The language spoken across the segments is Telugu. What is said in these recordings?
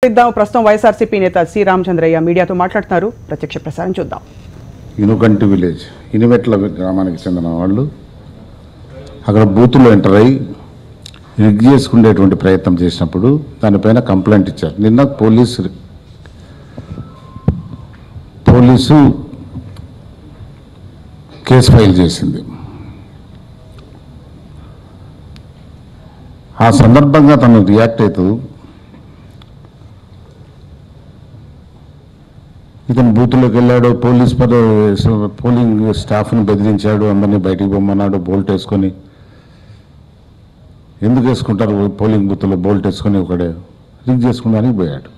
ప్రస్తుతం వైఎస్ఆర్సీపీ నేత సి రామచంద్రయ్య మీడియాతో మాట్లాడుతున్నారు. ప్రత్యక్ష ప్రసారం చూద్దాం. ఇనుకంటి విలేజ్ ఇనిమెట్ల గ్రామానికి చెందిన వాళ్ళు అక్కడ బూతుల్లో ఎంటర్ అయ్యి రిగ్ చేసుకునేటువంటి ప్రయత్నం చేసినప్పుడు దానిపైన కంప్లైంట్ ఇచ్చారు. నిన్న పోలీసు కేసు ఫైల్ చేసింది. ఆ సందర్భంగా తను రియాక్ట్ అవుతూ ఇతను బూత్లోకి వెళ్ళాడు, పోలింగ్ స్టాఫ్ని బెదిరించాడు, అందరినీ బయటికి పొమ్మన్నాడు, బోల్ట్ వేసుకొని. ఎందుకు వేసుకుంటారు పోలింగ్ బూత్లో బోల్ట్ వేసుకొని? ఒకడే రిగ్ చేసుకున్నానికి పోయాడు.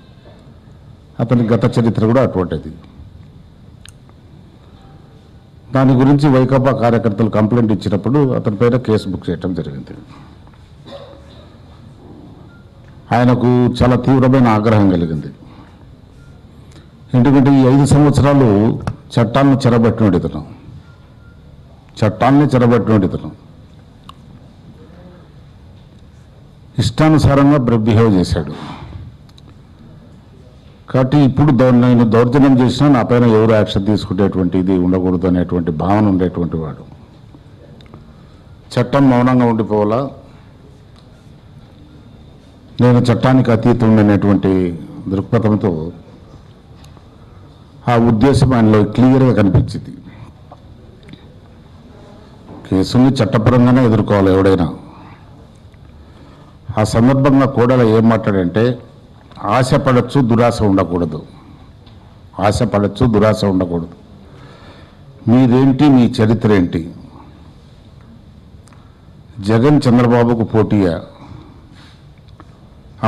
అతని గత చరిత్ర కూడా అటువంటిది. దాని గురించి వైకాపా కార్యకర్తలు కంప్లైంట్ ఇచ్చినప్పుడు అతని పైన కేసు బుక్ చేయడం జరిగింది. ఆయనకు చాలా తీవ్రమైన ఆగ్రహం కలిగింది. ఎందుకంటే ఈ 5 సంవత్సరాలు చట్టాలను చెరబట్టినోడు ఇతను ఇష్టానుసారంగా బిహేవ్ చేశాడు. కాబట్టి ఇప్పుడు నేను దౌర్జన్యం చేసినా నా పైన ఎవరు యాక్షన్ తీసుకునేటువంటి ఇది ఉండకూడదు అనేటువంటి భావన ఉండేటువంటి వాడు. చట్టం మౌనంగా ఉండిపోవాలా, నేను చట్టానికి అతీతం అనేటువంటి దృక్పథంతో ఆ ఉద్దేశం ఆయనలో క్లియర్గా కనిపించింది. కేసుని చట్టపరంగానే ఎదుర్కోవాలి ఎవడైనా. ఆ సందర్భంగా కోడల ఏం మాట్లాడంటే, ఆశపడచ్చు దురాశ ఉండకూడదు, మీరేంటి, మీ చరిత్ర ఏంటి? జగన్ చంద్రబాబుకు పోటీయా?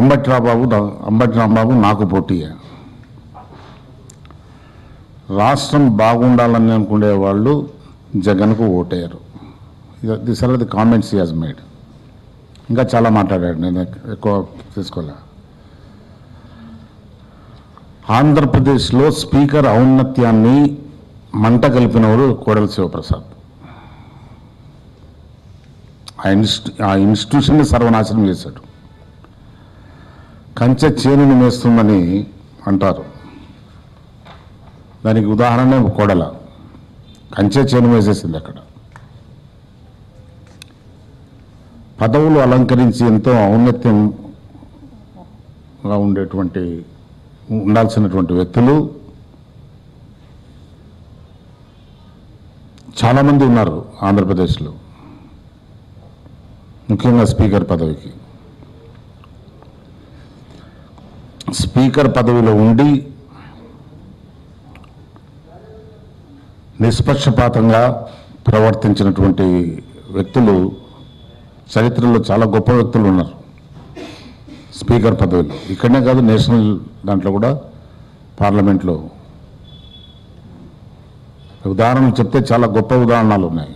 అంబటి రాంబాబు నాకు పోటీయా? రాష్ట్రం బాగుండాలని అనుకునే వాళ్ళు జగన్కు ఓటేయరు. This are the comments he has made. ఇంకా చాలా మాట్లాడాడు, నేను ఎక్కువ తీసుకోలే. ఆంధ్రప్రదేశ్లో స్పీకర్ ఔన్నత్యాన్ని మంట కలిపినవాడు కోడెల శివప్రసాద్. ఆ ఇన్స్టిట్యూషన్ని సర్వనాశనం చేశాడు. కంచె చేనుని మేస్తుందని అంటారు, దానికి ఉదాహరణ కోడల కంచె చేను వేసేసింది. అక్కడ పదవులు అలంకరించి ఎంతో ఔన్నత్యంగా ఉండాల్సినటువంటి వ్యక్తులు చాలామంది ఉన్నారు ఆంధ్రప్రదేశ్లో, ముఖ్యంగా స్పీకర్ పదవికి. స్పీకర్ పదవిలో ఉండి నిష్పక్షపాతంగా ప్రవర్తించినటువంటి వ్యక్తులు చరిత్రలో చాలా గొప్ప వ్యక్తులు ఉన్నారు స్పీకర్ పదవిలో. ఇక్కడనే కాదు, నేషనల్ దాంట్లో కూడా, పార్లమెంట్లో ఉదాహరణలు చెప్తే చాలా గొప్ప ఉదాహరణలు ఉన్నాయి.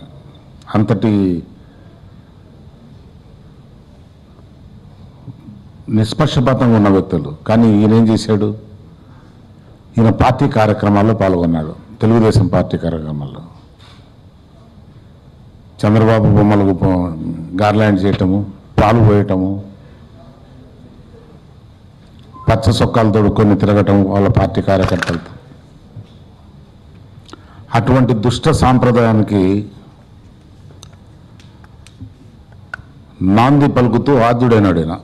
అంతటి నిష్పక్షపాతంగా ఉన్న వ్యక్తులు. కానీ ఈయన ఏం చేశాడు? ఈయన పార్టీ కార్యక్రమాల్లో పాల్గొన్నాడు. తెలుగుదేశం పార్టీ కార్యక్రమాల్లో చంద్రబాబు బొమ్మలకు గార్లాండ్ చేయటము, పాలు పోయటము, పచ్చ సొక్కాలతో కొన్ని తిరగటం వాళ్ళ పార్టీ కార్యకర్తలతో. అటువంటి దుష్ట సాంప్రదాయానికి నాంది పలుకుతూ ఆద్యుడైనాడు ఈయన.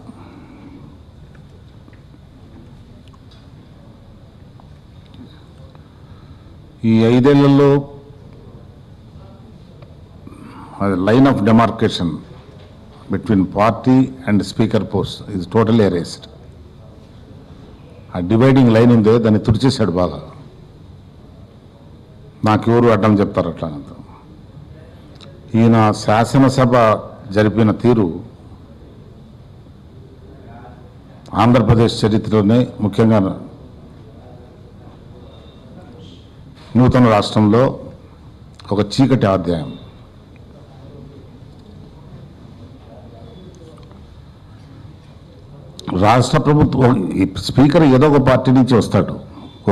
ఈ 5 ఏళ్లలో line of demarcation between party and speaker post is totally erased. ఆ డివైడింగ్ లైన్ ఉందే, దాన్ని తుడిచేశాడు బాగా. నాకెవరు అడ్డం చెప్తారు అట్లా. ఈయన శాసనసభ జరిపిన తీరు ఆంధ్రప్రదేశ్ చరిత్రలోనే, ముఖ్యంగా నూతన రాష్ట్రంలో ఒక చీకటి అధ్యాయం. రాష్ట్ర ప్రభుత్వం స్పీకర్ ఏదో ఒక పార్టీ నుంచి వస్తాడు.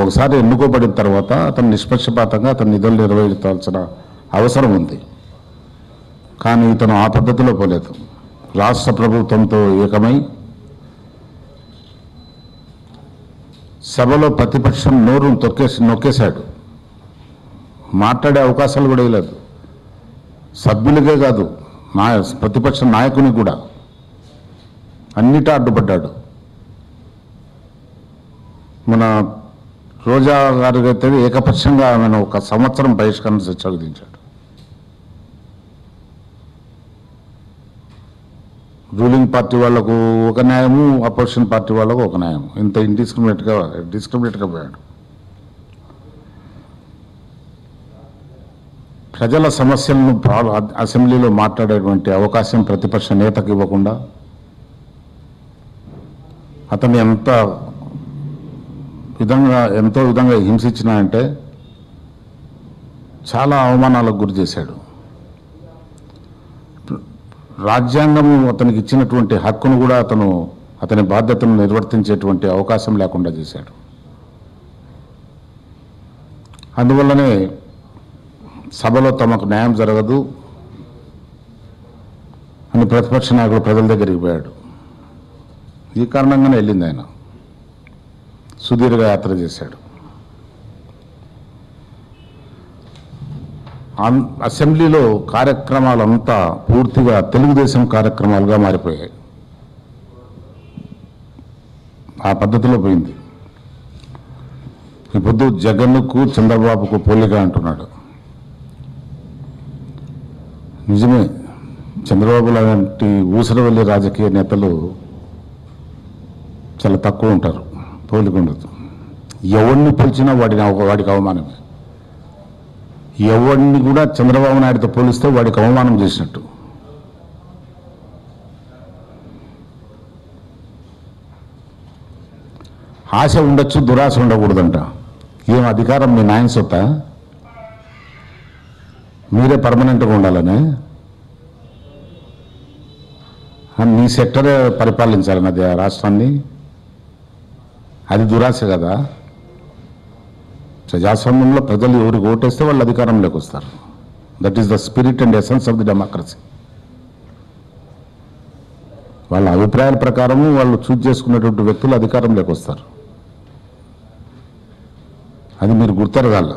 ఒకసారి ఎన్నుకోబడిన తర్వాత అతను నిష్పక్షపాతంగా అతను నిధులు నిర్వహించాల్సిన అవసరం ఉంది. కానీ ఇతను ఆ పద్ధతిలో పోలేదు. రాష్ట్ర ప్రభుత్వంతో ఏకమై సభలో ప్రతిపక్షం నోరు నొక్కేశాడు. మాట్లాడే అవకాశాలు కూడా లేదు. సభ్యులకే కాదు, ప్రతిపక్ష నాయకునికి కూడా అన్నిటా అడ్డుపడ్డాడు. మన రోజా గారికి అయితే ఏకపక్షంగా ఆమెను 1 సంవత్సరం బహిష్కరణ శిక్ష విధించాడు. రూలింగ్ పార్టీ వాళ్లకు ఒక న్యాయము, అపోజిషన్ పార్టీ వాళ్ళకు ఒక న్యాయం. ఇంత డిస్క్రిమినేట్గా పోయాడు. ప్రజల సమస్యలను అసెంబ్లీలో మాట్లాడేటువంటి అవకాశం ప్రతిపక్ష నేతకు ఇవ్వకుండా అతన్ని ఎంతో విధంగా హింసించినా అంటే చాలా అవమానాలకు గురి చేశాడు. రాజ్యాంగం అతనికి ఇచ్చినటువంటి హక్కును కూడా అతని బాధ్యతను నిర్వర్తించేటువంటి అవకాశం లేకుండా చేశాడు. అందువల్లనే సభలో తమకు న్యాయం జరగదు అని ప్రతిపక్ష నాయకుడు ప్రజల దగ్గరికి పోయాడు. ఈ కారణంగానే వెళ్ళింది ఆయన. సుదీర్ఘ యాత్ర చేశాడు. అసెంబ్లీలో కార్యక్రమాలంతా పూర్తిగా తెలుగుదేశం కార్యక్రమాలుగా మారిపోయాయి. ఆ పద్ధతిలో పోయింది. ఇప్పుడు జగన్కు చంద్రబాబుకు పోలిక అంటున్నాడు. నిజమే, చంద్రబాబు లాంటి ఊసరవెల్లి రాజకీయ నేతలు చాలా తక్కువ ఉంటారు, పోలిక ఉండదు. ఎవరిని పోల్చినా వాడికి అవమానమే. ఎవరిని కూడా చంద్రబాబు నాయుడుతో పోలిస్తే వాడికి అవమానం చేసినట్టు. ఆశ ఉండొచ్చు, దురాశ ఉండకూడదంట. ఏం అధికారం మీ నాయన సొత్తా? మీరే పర్మనెంట్గా ఉండాలని మీ సెక్టరే పరిపాలించాలని అది రాష్ట్రాన్ని? అది దురాశ కదా. ప్రజాస్వామ్యంలో ప్రజలు ఎవరికి ఓటేస్తే వాళ్ళు అధికారంలోకి వస్తారు. That is the spirit and essence of the democracy. వాళ్ళ అభిప్రాయాల ప్రకారము వాళ్ళు చూజ్ చేసుకున్నటువంటి వ్యక్తులు అధికారంలోకి వస్తారు. అది మీరు గుర్తెరగాల.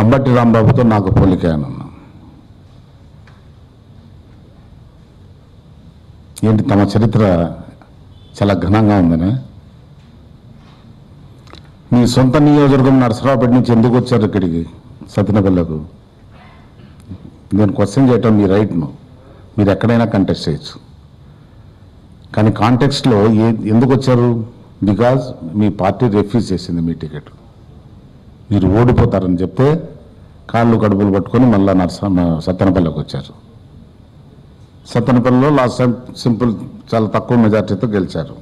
అంబటి రాంబాబుతో నాకు పోలిక అన్నా. ఏంటి తమ చరిత్ర చాలా ఘనంగా ఉందనే? మీ సొంత నియోజకవర్గం నరసరావుపేట నుంచి ఎందుకు వచ్చారు ఇక్కడికి సత్యనపల్లికు? నేను క్వశ్చన్ చేయటం మీ రైట్ను, మీరు ఎక్కడైనా కంటెస్ట్ చేయొచ్చు. కానీ కాంటెక్స్ట్లో ఎందుకు వచ్చారు? బికాజ్ మీ పార్టీ రిఫ్యూజ్ చేసింది మీ టికెట్. మీరు ఓడిపోతారని చెప్తే కాళ్ళు కడుపులు పట్టుకొని మళ్ళీ సత్తెనపల్లికి వచ్చారు. సత్తెనపల్లిలో లాస్ట్ టైం సింపుల్ చాలా తక్కువ మెజార్టీతో గెలిచారు.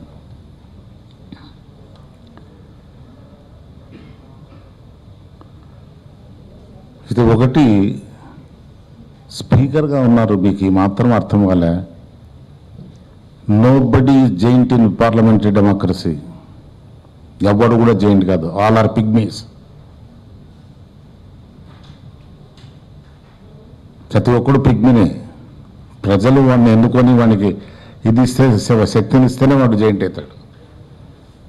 ఇది ఒకటి. స్పీకర్గా ఉన్నారు, మీకు ఈ మాత్రం అర్థం కాలే. Nobody is giant in parliamentary democracy. ఎవడు కూడా జైంట్ కాదు, ఆల్ ఆర్ పిగ్మీస్. ప్రతి ఒక్కడు పిగ్మినే. ప్రజలు వాడిని ఎన్నుకొని వానికి ఇది ఇస్తే, శక్తిని ఇస్తేనే వాడు జైంట్ అవుతాడు.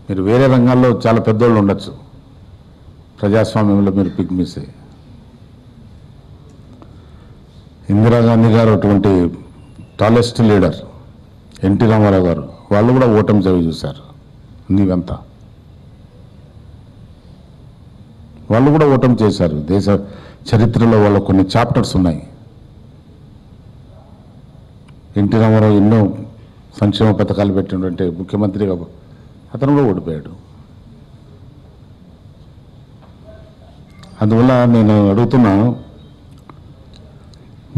మీరు వేరే రంగాల్లో చాలా పెద్దోళ్ళు ఉండొచ్చు, ప్రజాస్వామ్యంలో మీరు పిగ్మీసే. ఇందిరాగాంధీ గారు అటువంటి టాలెస్ట్ లీడర్, ఎన్టీ రామారావు గారు, వాళ్ళు కూడా ఓటమి చవి చూశారు. నీవంతా వాళ్ళు కూడా ఓటమి చేశారు. దేశ చరిత్రలో వాళ్ళ కొన్ని చాప్టర్స్ ఉన్నాయి. ఎన్టీ రామారావు ఎన్నో సంక్షేమ పథకాలు పెట్టినటువంటి ముఖ్యమంత్రిగా అతను కూడా ఓడిపోయాడు. అందువల్ల నేను అడుగుతున్నా,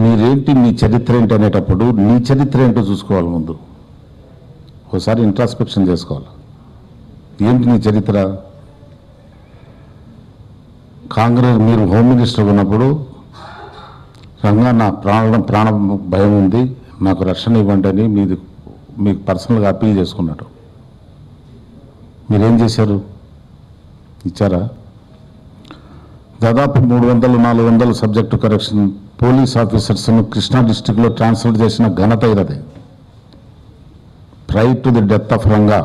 మీరేంటి, మీ చరిత్ర ఏంటి అనేటప్పుడు నీ చరిత్ర ఏంటో చూసుకోవాలి. ముందు ఒకసారి ఇంట్రాస్పెక్షన్ చేసుకోవాలి. ఏంటి నీ చరిత్ర? కాంగ్రెస్, మీరు హోమ్ మినిస్టర్ ఉన్నప్పుడు రంగా నా ప్రాణ భయం ఉంది, నాకు రక్షణ ఇవ్వండి అని మీకు పర్సనల్గా అప్పీల్ చేసుకున్నాడు. మీరేం చేశారు? ఇచ్చారా? దాదాపు 300-400 సబ్జెక్టు కరెక్షన్ పోలీస్ ఆఫీసర్స్ను కృష్ణా డిస్టిక్లో ట్రాన్స్ఫర్ చేసిన ఘనత ఇరదే. Prior to the death of Ranga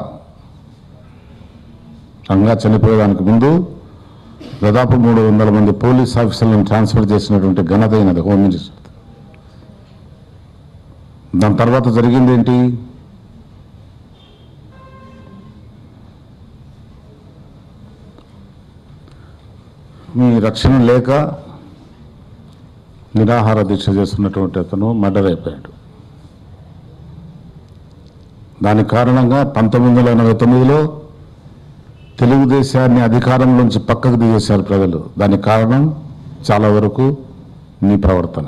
చనిపోయేదానికి ముందు దాదాపు 300 మంది పోలీస్ ఆఫీసర్లను ట్రాన్స్ఫర్ చేసినటువంటి ఘనత అయినది హోమ్ మినిస్టర్. దాని తర్వాత జరిగింది ఏంటి? మీ రక్షణ లేక నిరాహార దీక్ష చేస్తున్నటువంటి అతను మర్డర్ అయిపోయాడు. దానికి కారణంగా 1989లో తెలుగుదేశాన్ని అధికారంలోంచి పక్కకు తీసేశారు ప్రజలు. దానికి కారణం చాలా వరకు నీ ప్రవర్తన.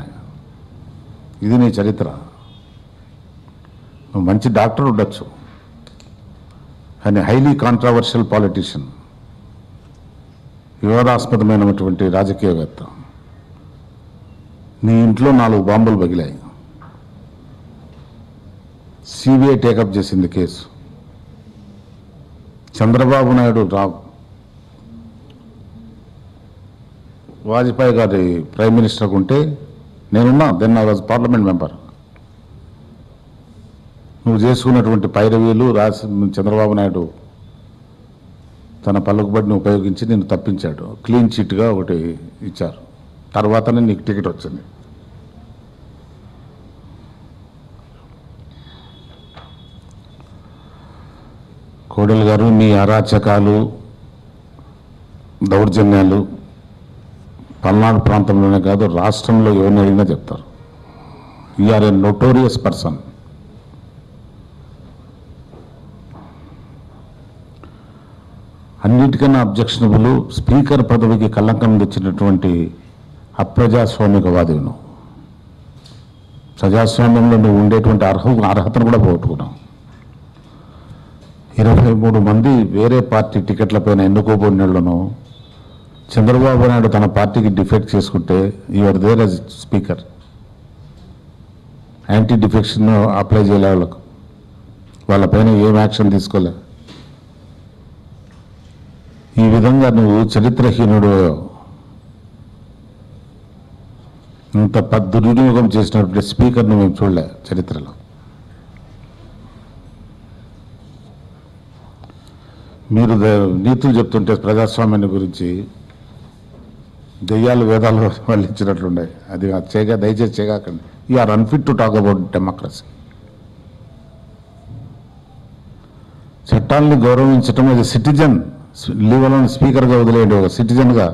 ఇది నీ చరిత్ర. నువ్వు మంచి డాక్టర్ ఉండొచ్చు, కానీ హైలీ కాంట్రావర్షియల్ పాలిటీషియన్, వివాదాస్పదమైనటువంటి రాజకీయవేత్త. నీ ఇంట్లో 4 బాంబులు పగిలాయి. సిబిఐ టేకప్ చేసింది కేసు. చంద్రబాబు నాయుడు వాజ్పేయి గారి ప్రైమ్ మినిస్టర్గా ఉంటే నేనున్నా. Then I was parliament member. నువ్వు చేసుకున్నటువంటి పైరవీలు చంద్రబాబు నాయుడు తన పలుకుబడిని ఉపయోగించి నిన్ను తప్పించాడు. క్లీన్ చిట్గా ఒకటి ఇచ్చారు. తర్వాతనే నీకు టికెట్ వచ్చింది. కోడెల గారు, మీ అరాచకాలు, దౌర్జన్యాలు పల్నాడు ప్రాంతంలోనే కాదు, రాష్ట్రంలో ఎవరిని అడిగినా చెప్తారు. You are a notorious person. అన్నిటికన్నా అబ్జెక్షనబుల్, స్పీకర్ పదవికి కలంకం తెచ్చినటువంటి అప్రజాస్వామికవాదిను. ప్రజాస్వామ్యంలో నువ్వు ఉండేటువంటి అర్హతను కూడా పోగొట్టుకున్నావు. 23 మంది వేరే పార్టీ టికెట్లపైన ఎన్నుకోబడినోళ్లను చంద్రబాబు నాయుడు తన పార్టీకి డిఫెక్ట్ చేసుకుంటే your there as speaker. Anti defection apply చేయలే వాళ్ళకు. వాళ్ళపైన ఏం యాక్షన్ తీసుకోలే. ఈ విధంగా నువ్వు చరిత్రహీనుడు. ఇంత దుర్వినియోగం చేసినటువంటి స్పీకర్ను మేము చూడలే చరిత్రలో. మీరు నీతులు చెప్తుంటే ప్రజాస్వామ్యాన్ని గురించి దెయ్యాలు వేదాలు వల్లించినట్లున్నాయి. అది దయచేసి చేయకండి. You are unfit to talk about democracy. చట్టాలను గౌరవించడం అది సిటిజన్ లీవలను స్పీకర్గా వదిలేయండి. ఒక సిటిజన్గా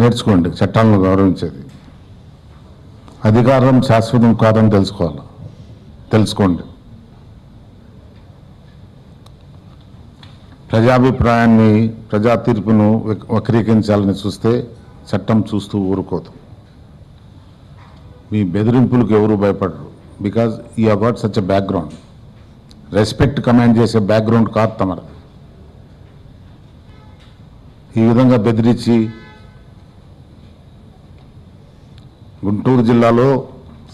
నేర్చుకోండి చట్టాలను గౌరవించేది. అధికారం శాశ్వతం కాదని తెలుసుకోండి. ప్రజాభిప్రాయాన్ని, ప్రజా తీర్పును వక్రీకరించాలని చూస్తే చట్టం చూస్తూ ఊరుకోదు. మీ బెదిరింపులకు ఎవరు భయపడరు. Because you have got such a background. Respect command చేసే బ్యాక్గ్రౌండ్ కాదు తమరు. ఈ విధంగా బెదిరించి గుంటూరు జిల్లాలో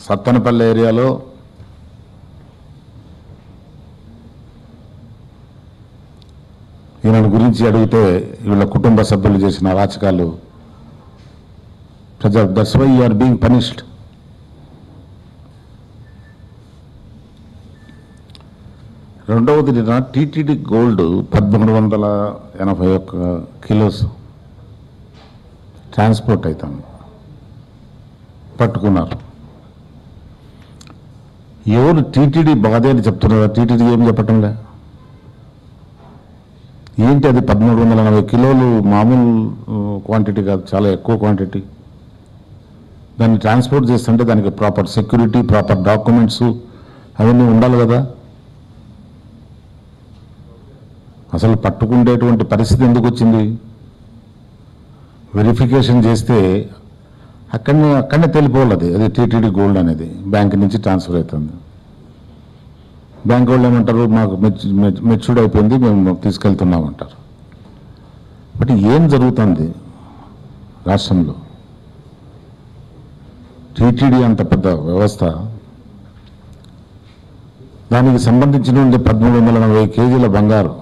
సత్తెనపల్లి ఏరియాలో ఈయన గురించి అడిగితే వీళ్ళ కుటుంబ సభ్యులు చేసిన అరాచకాలు that's why you are being punished. రెండవది, టీటీడీ గోల్డ్ 1381 కిలోస్ ట్రాన్స్పోర్ట్ అవుతాం పట్టుకున్నారు. ఎవరు టీటీడీ బాధే అని చెప్తున్నారా? టీటీడీ ఏం చెప్పటంలే. ఏంటి అది 1380 కిలోలు మామూలు క్వాంటిటీ కాదు, చాలా ఎక్కువ క్వాంటిటీ. దాన్ని ట్రాన్స్పోర్ట్ చేస్తుంటే దానికి ప్రాపర్ సెక్యూరిటీ, ప్రాపర్ డాక్యుమెంట్స్ అవన్నీ ఉండాలి కదా. అసలు పట్టుకుండేటువంటి పరిస్థితి ఎందుకు వచ్చింది? వెరిఫికేషన్ చేస్తే అక్కడనే తెలిపోవాలి అది టీటీడీ గోల్డ్ అనేది బ్యాంక్ నుంచి ట్రాన్స్ఫర్ అవుతుంది. బ్యాంక్ వాళ్ళు ఏమంటారు, మాకు మెచ్యూర్డ్ అయిపోయింది, మేము తీసుకెళ్తున్నామంటారు. బట్ ఏం జరుగుతుంది రాష్ట్రంలో? టీటీడీ అంత పెద్ద వ్యవస్థ, దానికి సంబంధించిన 1340 కేజీల బంగారు.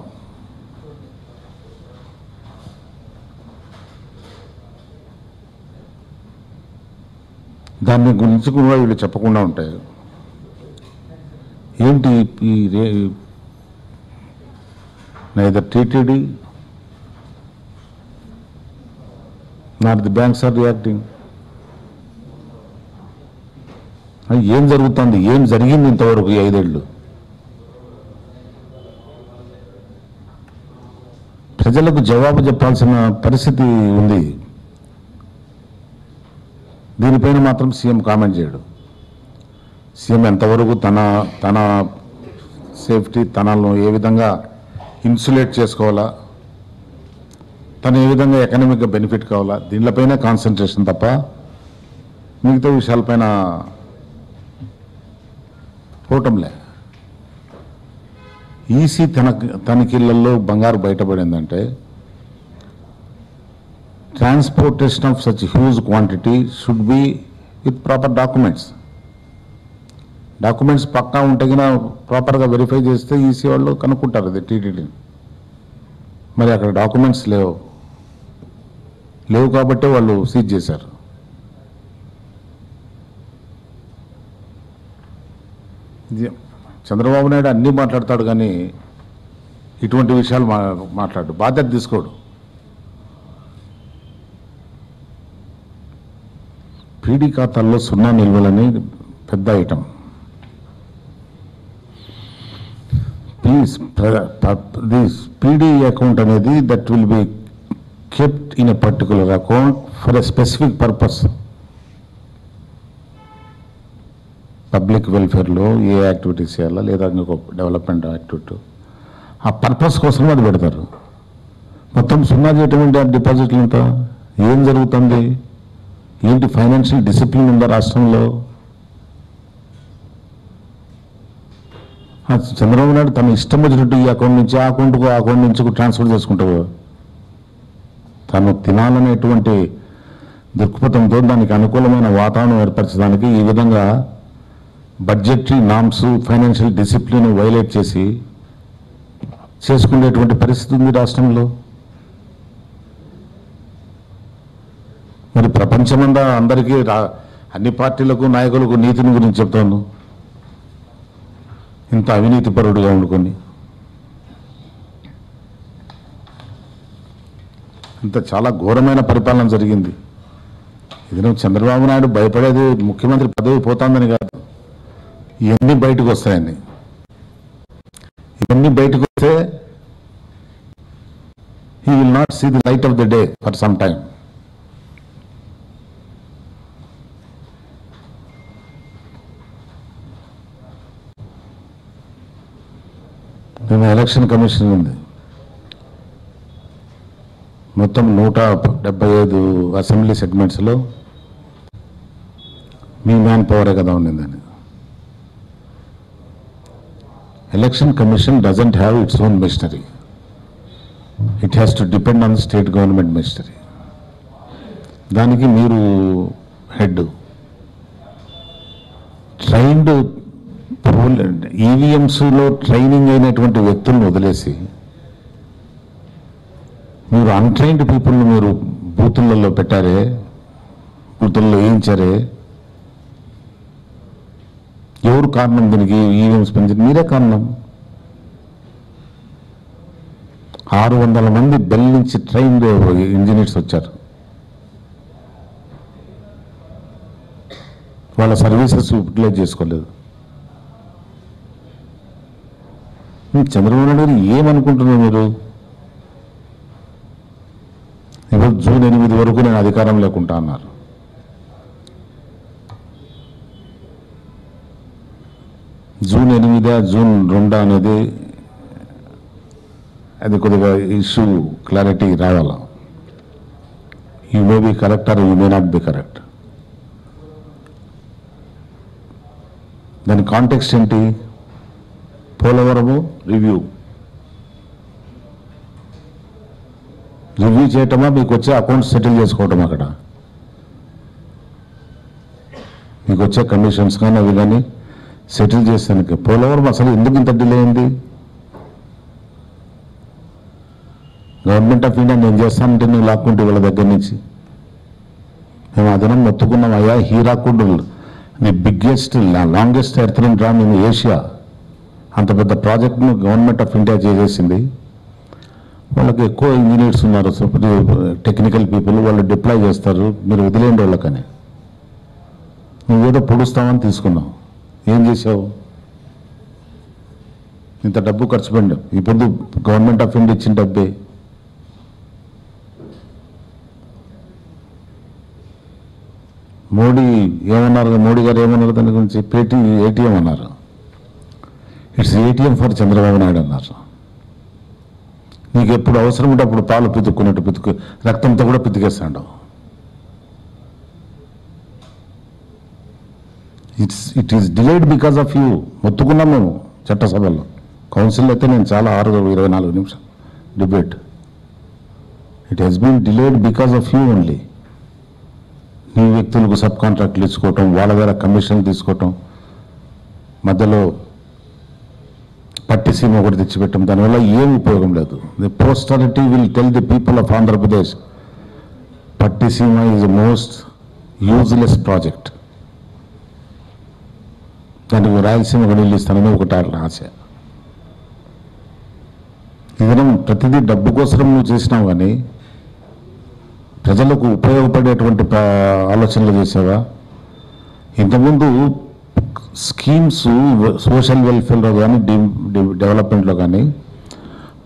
దాని గురించి కూడా వీళ్ళు చెప్పకుండా ఉంటాయి. ఏంటి neither TTD not the banks are reacting. ఏం జరుగుతుంది, ఏం జరిగింది ఇంతవరకు ఈ 5 ఏళ్ళు? ప్రజలకు జవాబు చెప్పాల్సిన పరిస్థితి ఉంది. దీనిపైన మాత్రం సీఎం కామెంట్ చేయడు. సీఎం ఎంతవరకు తన సేఫ్టీ, తనను ఏ విధంగా ఇన్సులేట్ చేసుకోవాలా, తను ఏ విధంగా ఎకనామిక్గా బెనిఫిట్ కావాలా, దీనిపైన కాన్సన్ట్రేషన్ తప్ప మిగతా విషయాలపైన పోవటంలే. ఈసీ తనిఖీలలో బంగారు బయటపడిందంటే transportation of such huge quantity should be with proper documents. Documents పక్కా ఉంటే కన్నా ప్రాపర్గా వెరిఫై చేస్తే ఈసీ వాళ్ళు కనుక్కుంటారు అది టీటీడీని. మరి అక్కడ డాక్యుమెంట్స్ లేవు కాబట్టి వాళ్ళు సీజ్ చేశారు. చంద్రబాబు నాయుడు అన్నీ మాట్లాడతాడు కానీ ఇటువంటి విషయాలు మాట్లాడు, బాధ్యత తీసుకోడు. పీడీ ఖాతాల్లో 0 నిల్వలని పెద్ద ఐటమ్. దిస్ పీడీ అకౌంట్ అనేది that will be kept in a particular account for a specific purpose. Public వెల్ఫేర్లో ఏ యాక్టివిటీస్ చేయాలా లేదా ఇంకొక డెవలప్మెంట్ యాక్టివిటీ, ఆ పర్పస్ కోసం అది పెడతారు. మొత్తం 0 చేయటం డిపాజిట్లంతా ఏం జరుగుతుంది? ఏంటి ఫైనాన్షియల్ డిసిప్లిన్ ఉందా రాష్ట్రంలో? చంద్రబాబు నాయుడు తన ఇష్టం వచ్చినట్టు ఈ అకౌంట్ నుంచి ఆ అకౌంట్ నుంచి ట్రాన్స్ఫర్ చేసుకుంటారు. తను తినాలనేటువంటి దృక్పథంతో దానికి అనుకూలమైన వాతావరణం ఏర్పరచడానికి ఈ విధంగా budgetary norms, financial discipline violate చేసి చేసుకునేటువంటి పరిస్థితి ఉంది రాష్ట్రంలో. మరి ప్రపంచమంతా అందరికీ అన్ని పార్టీలకు నాయకులకు నీతిని గురించి చెప్తాను. ఇంత అవినీతి పరుడుగా ఉండుకొని ఇంత చాలా ఘోరమైన పరిపాలన జరిగింది. ఇది చంద్రబాబు నాయుడు భయపడేది ముఖ్యమంత్రి పదవి పోతుందని కాదు, ఇవన్నీ బయటకు వస్తాయని. ఇవన్నీ బయటకు వస్తే he will not see the light of the day for some time. మేము ఎలక్షన్ కమిషన్ ఉంది, మొత్తం 175 అసెంబ్లీ సెగ్మెంట్స్లో మీ మ్యాన్ పవరే కదా ఉండిందని. Election commission doesn't have its own machinery, it has to depend on the state government machinery. దానికి మీరు హెడ్. ట్రైన్డ్ ఈవీఎంస్లో ట్రైనింగ్ అయినటువంటి వ్యక్తులను వదిలేసి మీరు అన్ట్రైన్డ్ పీపుల్ని మీరు బూతులలో పెట్టారే, బూతుల్లో వేయించారే. ఎవరు కారణం దీనికి? ఈవీఎంస్ పనిచేసి మీరే కారణం. 600 మంది బెల్ నుంచి ట్రైన్డ్ ఇంజనీర్స్ వచ్చారు, వాళ్ళ సర్వీసెస్ యూటిలైజ్ చేసుకోలేదు. చంద్రబాబు నాయుడు గారు ఏమనుకుంటున్నారు మీరు? ఇప్పుడు జూన్ 8 వరకు నేను అధికారం లేకుండా అన్నారు. జూన్ 8 జూన్ 2 అనేది అది కొద్దిగా ఇష్యూ క్లారిటీ రావాలా. You may be correct or you may not be correct. దాని కాంటెక్స్ట్ ఏంటి? పోలవరము రివ్యూ చేయటమా, మీకు వచ్చే అకౌంట్స్ సెటిల్ చేసుకోవటం, అక్కడ మీకు వచ్చే కమిషన్స్ కానీ అవి కానీ సెటిల్ చేస్తానికి. పోలవరం అసలు ఎందుకు ఇంత డిలే అయింది? గవర్నమెంట్ ఆఫ్ ఇండియా నేను చేస్తానంటే నువ్వు లాక్కుంటే వీళ్ళ దగ్గర నుంచి మేము అదనం మొత్తుకున్నాం. అయ్యా, Hirakud the biggest longest earthline dam in Asia, అంత పెద్ద ప్రాజెక్ట్ను గవర్నమెంట్ ఆఫ్ ఇండియా చేసేసింది. వాళ్ళకి ఎక్కువ ఇంజనీర్స్ ఉన్నారు, టెక్నికల్ పీపుల్, వాళ్ళు డిప్లాయ్ చేస్తారు. మీరు వదిలేండి వాళ్ళకని. నువ్వేదో పొడుస్తామని తీసుకున్నావు, ఏం చేసావు? ఇంత డబ్బు ఖర్చు పెట్టావు. ఇప్పుడు గవర్నమెంట్ ఆఫ్ ఇండియా ఇచ్చిన డబ్బే. మోడీ ఏమన్నారు? మోడీ గారు ఏమన్నారు దాని గురించి? ఏటీఎం అన్నారు. It's ATM for Chandrababu Naidu అన్నారు. నీకు ఎప్పుడు అవసరం ఉంటే అప్పుడు పాలు పితుక్కున్నట్టు రక్తంతో కూడా పితికేస్తాడు. It is delayed because of you. మొత్తుకున్నాం మేము చట్టసభలో. కౌన్సిల్ అయితే నేను చాలా 6-24 నిమిషాలు debate. It has been delayed because of you only. నీ వ్యక్తులకు సబ్ కాంట్రాక్ట్లు ఇచ్చుకోవటం, వాళ్ళ ద్వారా కమిషన్ తీసుకోవటం, మధ్యలో పట్టిసీమ ఒకటి తెచ్చిపెట్టడం, దానివల్ల ఏం ఉపయోగం లేదు. The posterity will tell the people of Andhra Pradesh Pattiseema is the most useless project. దానికి రాయలసీమకు నీళ్ళు ఇస్తానని ఒకటి ఆశ. ఇదనం ప్రతిదీ డబ్బు కోసం నువ్వు చేసినావు, కానీ ప్రజలకు ఉపయోగపడేటువంటి ఆలోచనలు చేసావా? ఇంతకుముందు స్కీమ్స్ సోషల్ వెల్ఫేర్లో కానీ డెవలప్మెంట్లో కానీ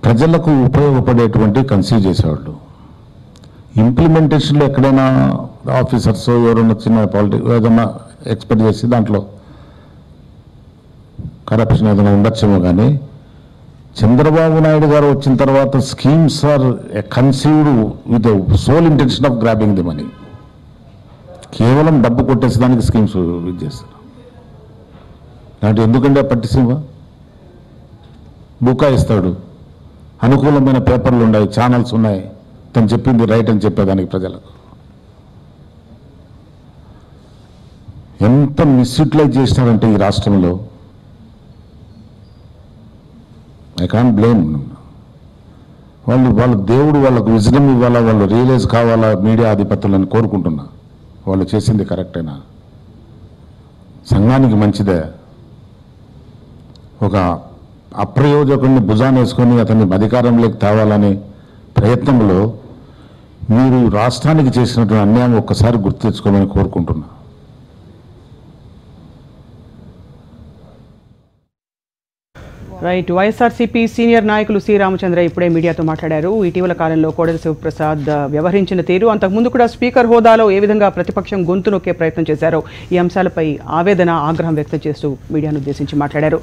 ప్రజలకు ఉపయోగపడేటువంటి కన్సీవ్ చేసేవాళ్ళు. ఇంప్లిమెంటేషన్లో ఎక్కడైనా ఆఫీసర్స్ ఎవరైనా చిన్న ఏదైనా ఎక్స్పెక్ట్ చేసి దాంట్లో కరప్షన్ ఏదైనా ఉండొచ్చేమో, కానీ చంద్రబాబు నాయుడు గారు వచ్చిన తర్వాత schemes are conceived with sole intention of grabbing the money. కేవలం డబ్బు కొట్టేసేదానికి స్కీమ్స్ ఇది చేస్తారు. అంటే ఎందుకంటే పట్టిసీమ బుకాయిస్తాడు, అనుకూలమైన పేపర్లు ఉన్నాయి, ఛానల్స్ ఉన్నాయి, తను చెప్పింది రైట్ అని చెప్పేదానికి ప్రజలకు ఎంత మిస్యూటిలైజ్ చేసినారంటే ఈ రాష్ట్రంలో. I can't blame. వాళ్ళ దేవుడు వాళ్ళకు విజడం ఇవ్వాలా, వాళ్ళు రియలైజ్ కావాలా మీడియా ఆధిపత్యాలని కోరుకుంటున్నా. వాళ్ళు చేసింది కరెక్టేనా? సంఘానికి మంచిదే. ఒక అప్రయోజకుడిని భుజాన్ని వేసుకొని అతన్ని అధికారంలోకి తేవాలనే ప్రయత్నంలో మీరు రాష్ట్రానికి చేసినటువంటి అన్యాయం ఒక్కసారి గుర్తు తెచ్చుకోమని కోరుకుంటున్నా. రైట్. వైఎస్ఆర్సీపీ సీనియర్ నాయకులు సి రామచంద్ర ఇప్పుడే మీడియాతో మాట్లాడారు. ఇటీవల కాలంలో కోడెల శివప్రసాద్ వ్యవహరించిన తీరు, అంతకుముందు కూడా స్పీకర్ హోదాలో ఏ విధంగా ప్రతిపక్షం గొంతు నొక్కే ప్రయత్నం చేశారో ఈ అంశాలపై ఆవేదన, ఆగ్రహం వ్యక్తం చేస్తూ మీడియాను ఉద్దేశించి మాట్లాడారు.